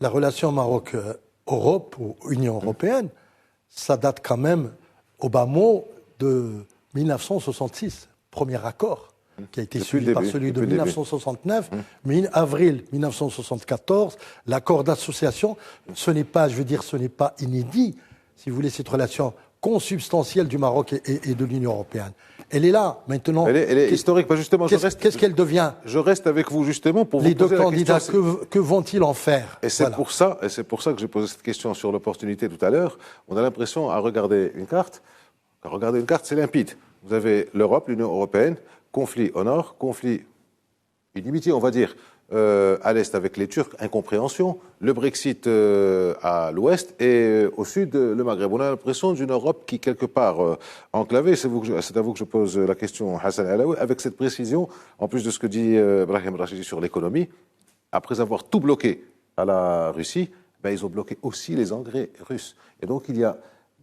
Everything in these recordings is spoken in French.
la relation Maroc-Europe ou Union européenne, ça date quand même au bas mot de 1966, premier accord qui a été suivi par celui de 1969, mais avril 1974, l'accord d'association, ce n'est pas, je veux dire, ce n'est pas inédit, si vous voulez, cette relation consubstantielle du Maroc et de l'Union européenne. Elle est là, maintenant. Elle est historique, pas justement. Qu'est-ce qu'elle devient? Je reste avec vous, justement, pour vous les deux poser la candidats, question. que vont-ils en faire? Et c'est pour ça que j'ai posé cette question sur l'opportunité tout à l'heure. On a l'impression, à regarder une carte, c'est limpide. Vous avez l'Europe, l'Union européenne, conflit au nord, conflit, inimitié, on va dire, à l'est avec les Turcs, incompréhension, le Brexit à l'ouest et au sud, le Maghreb. On a l'impression d'une Europe qui, quelque part, enclavée. C'est à vous que je pose la question, Hassan Alaoui, avec cette précision, en plus de ce que dit Brahim Rachidi sur l'économie, après avoir tout bloqué à la Russie, ben, ils ont bloqué aussi les engrais russes. Et donc, il y a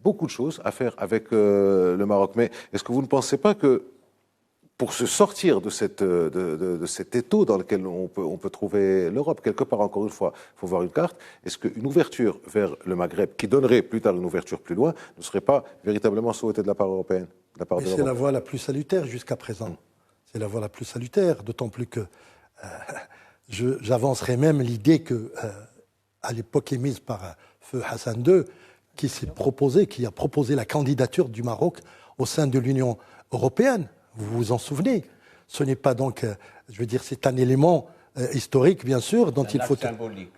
beaucoup de choses à faire avec le Maroc. Mais est-ce que vous ne pensez pas que pour se sortir de cet étau dans lequel on peut trouver l'Europe, quelque part, encore une fois, il faut voir une carte, est-ce qu'une ouverture vers le Maghreb, qui donnerait plus tard une ouverture plus loin, ne serait pas véritablement souhaitée de la part européenne, de la part de l'Europe? C'est la voie la plus salutaire jusqu'à présent. C'est la voie la plus salutaire, d'autant plus que j'avancerai même l'idée que, à l'époque émise par Feu Hassan II, qui a proposé la candidature du Maroc au sein de l'Union européenne. Vous vous en souvenez? Ce n'est pas donc, je veux dire, c'est un élément historique, bien sûr, dont il faut...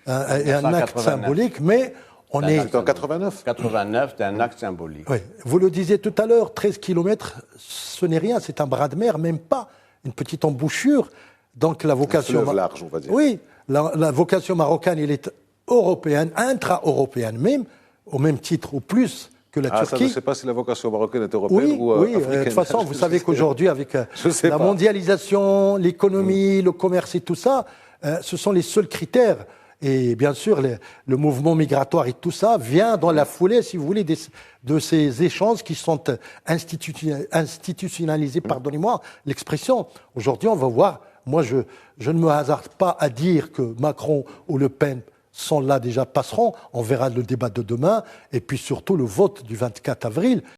Un acte symbolique, mais on est... En 89 89, c'est un acte symbolique. Oui, vous le disiez tout à l'heure, 13 kilomètres, ce n'est rien, c'est un bras de mer, même pas une petite embouchure. Donc la vocation... Un fleuve large, on va dire. Oui, la vocation marocaine, elle est européenne, intra-européenne même, au même titre ou plus que la Turquie. Ça, je ne sais pas si la vocation marocaine est européenne ou africaine. Oui, de toute façon, vous savez qu'aujourd'hui, avec la mondialisation, l'économie, le commerce et tout ça, ce sont les seuls critères. Et bien sûr, le mouvement migratoire et tout ça vient dans la foulée, si vous voulez, de ces échanges qui sont institutionnalisés, pardonnez-moi l'expression. Aujourd'hui, on va voir, moi je ne me hasarde pas à dire que Macron ou Le Pen sont là déjà, passeront. On verra le débat de demain et puis surtout le vote du 24 avril.